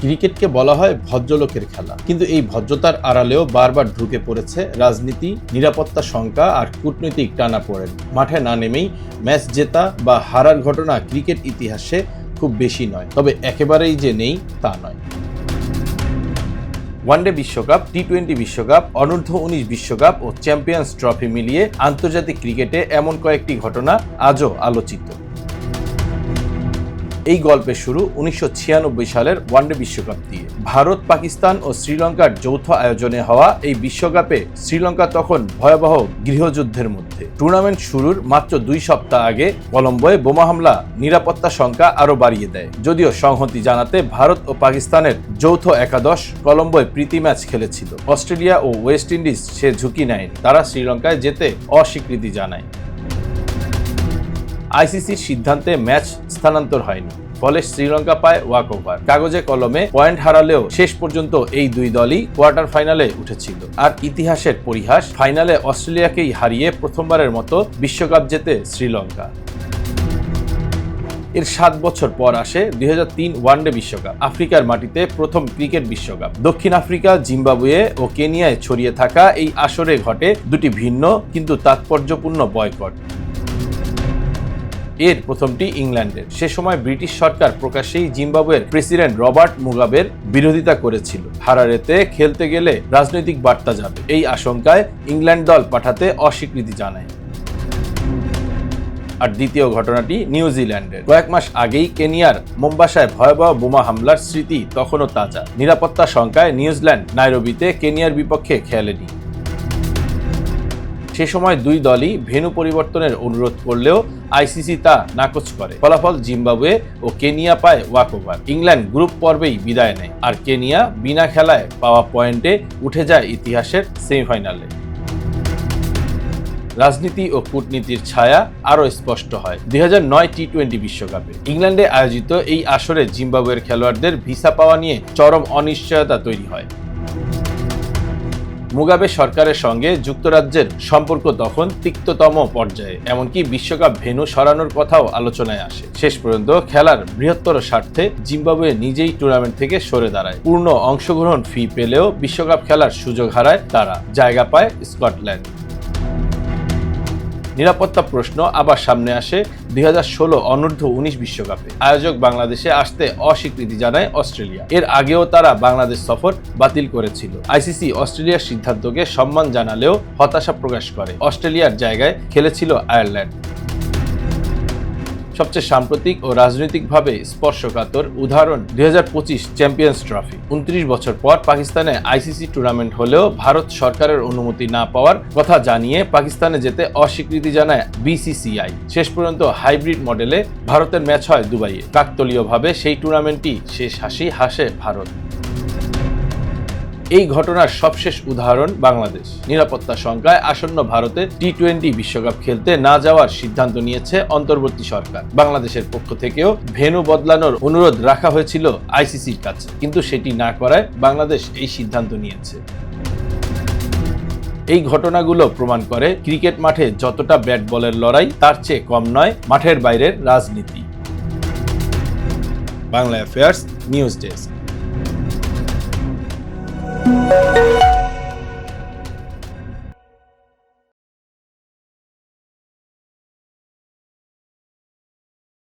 ক্রিকেটকে বলা হয় ভদ্রলোকের খেলা, কিন্তু এই ভদ্রতার আড়ালেও বারবার ঢুকে পড়েছে রাজনীতি, নিরাপত্তা শঙ্কা আর কূটনৈতিক টানাপোড়েন। মাঠে না নেমেই ম্যাচ জেতা বা হারার ঘটনা ক্রিকেট ইতিহাসে খুব বেশি নয়, তবে একেবারেই যে নেই তা নয়। ওয়ানডে বিশ্বকাপ, টি-20 বিশ্বকাপ, অনূর্ধ্ব-19 বিশ্বকাপ ও চ্যাম্পিয়ন্স ট্রফি মিলিয়ে আন্তর্জাতিক ক্রিকেটে এমন কয়েকটি ঘটনা আজও আলোচিত। এই গল্পের শুরু 1996 সালের ওয়ানডে বিশ্বকাপ দিয়ে। ভারত, পাকিস্তান ও শ্রীলঙ্কার যৌথ আয়োজনে হওয়া এই বিশ্বকাপে শ্রীলঙ্কা তখন ভয়াবহ গৃহযুদ্ধের মধ্যে। টুর্নামেন্ট শুরুর মাত্র 2 সপ্তাহ আগে কলম্বোয় বোমা হামলা নিরাপত্তা শঙ্কা আরও বাড়িয়ে দেয়। যদিও সংহতি জানাতে ভারত ও পাকিস্তানের যৌথ একাদশ কলম্বোয় প্রীতি ম্যাচ খেলেছিল। অস্ট্রেলিয়া ও ওয়েস্ট ইন্ডিজ সে ঝুঁকি নেয়নি, তারা শ্রীলঙ্কায় যেতে অস্বীকৃতি জানায়। আইসিসির সিদ্ধান্তে ম্যাচ স্থানান্তর হয়নি, ফলে শ্রীলঙ্কা পায় ওয়াকওভার। কাগজে কলমে পয়েন্ট হারালেও শেষ পর্যন্ত এই দুই দলই কোয়ার্টার ফাইনালে উঠেছিল। আর ইতিহাসের পরিহাস, ফাইনালে অস্ট্রেলিয়াকেই হারিয়ে প্রথমবারের মতো বিশ্বকাপ জেতে শ্রীলঙ্কা। এর 7 বছর পর আসে 2003 ওয়ানডে বিশ্বকাপ, আফ্রিকার মাটিতে প্রথম ক্রিকেট বিশ্বকাপ। দক্ষিণ আফ্রিকা, জিম্বাবুয়ে ও কেনিয়ায় ছড়িয়ে থাকা এই আসরে ঘটে দুটি ভিন্ন কিন্তু তাৎপর্যপূর্ণ বয়কট। এর প্রথমটি ইংল্যান্ডের। সে সময় ব্রিটিশ সরকার প্রকাশ্যেই জিম্বাবুয়ের প্রেসিডেন্ট রবার্ট মুগাবের বিরোধিতা করেছিল। হারারেতে খেলতে গেলে রাজনৈতিক বার্তা যাবে, এই আশঙ্কায় ইংল্যান্ড দল পাঠাতে অস্বীকৃতি জানায়। আর দ্বিতীয় ঘটনাটি নিউজিল্যান্ডের। কয়েক মাস আগেই কেনিয়ার মোম্বাসায় ভয়াবহ বোমা হামলার স্মৃতি তখনও তাজা। নিরাপত্তা শঙ্কায় নিউজিল্যান্ড নাইরোবিতে কেনিয়ার বিপক্ষে খেলেনি। সে সময় দুই দলই ভেন্যু পরিবর্তনের অনুরোধ করলেও আইসিসি তা নাকচ করে। ফলাফল, জিম্বাবুয়ে ও কেনিয়া পায় ওয়াকওভার। ইংল্যান্ড গ্রুপ পর্বেই বিদায় নেয়, আর কেনিয়া বিনা খেলায় পাওয়া পয়েন্টে উঠে যায় ইতিহাসের সেমিফাইনালে। রাজনীতি ও কূটনীতির ছায়া আরও স্পষ্ট হয় 2009 টি-20 বিশ্বকাপে। ইংল্যান্ডে আয়োজিত এই আসরে জিম্বাবুয়ের খেলোয়াড়দের ভিসা পাওয়া নিয়ে চরম অনিশ্চয়তা তৈরি হয়। মুগাবে সরকারের সঙ্গে যুক্তরাজ্যের সম্পর্ক তখন তিক্ততম পর্যায়ে, এমনকি বিশ্বকাপ ভেন্যু সরানোর কথাও আলোচনায় আসে। শেষ পর্যন্ত খেলার বৃহত্তর স্বার্থে জিম্বাবুয়ে নিজেই টুর্নামেন্ট থেকে সরে দাঁড়ায়। পূর্ণ অংশগ্রহণ ফি পেলেও বিশ্বকাপ খেলার সুযোগ হারায় তারা, জায়গা পায় স্কটল্যান্ড। নিরাপত্তা প্রশ্ন আবার সামনে আসে 2016 অনূর্ধ্ব-19 বিশ্বকাপে। আয়োজক বাংলাদেশে আসতে অস্বীকৃতি জানায় অস্ট্রেলিয়া। এর আগেও তারা বাংলাদেশ সফর বাতিল করেছিল। আইসিসি অস্ট্রেলিয়ার সিদ্ধান্তকে সম্মান জানালেও হতাশা প্রকাশ করে। অস্ট্রেলিয়ার জায়গায় খেলেছিল আয়ারল্যান্ড। সবচেয়ে সাম্প্রতিক ও রাজনৈতিকভাবে স্পর্শকাতর উদাহরণ 2025 চ্যাম্পিয়ন্স ট্রফি। 29 বছর পর পাকিস্তানে আইসিসি টুর্নামেন্ট হলেও ভারত সরকারের অনুমতি না পাওয়ার কথা জানিয়ে পাকিস্তানে যেতে অস্বীকৃতি জানায় বিসিসিআই। শেষ পর্যন্ত হাইব্রিড মডেলে ভারতের ম্যাচ হয় দুবাইয়ে। কাকতালীয়ভাবে সেই টুর্নামেন্টটি শেষ হাসি হাসে ভারত। এই ঘটনার সবশেষ উদাহরণ বাংলাদেশ। নিরাপত্তা শঙ্কায় আসন্ন ভারতে টি-20 বিশ্বকাপ খেলতে না যাওয়ার সিদ্ধান্ত নিয়েছে অন্তর্বর্তী সরকার। বাংলাদেশের পক্ষ থেকেও ভেন্যু বদলানোর অনুরোধ রাখা হয়েছিল আইসিসির কাছে, কিন্তু সেটি না করায় বাংলাদেশ এই সিদ্ধান্ত নিয়েছে। এই ঘটনাগুলো প্রমাণ করে ক্রিকেট মাঠে যতটা ব্যাট বলের লড়াই, তার চেয়ে কম নয় মাঠের বাইরের রাজনীতি। Bangla affairs news desk.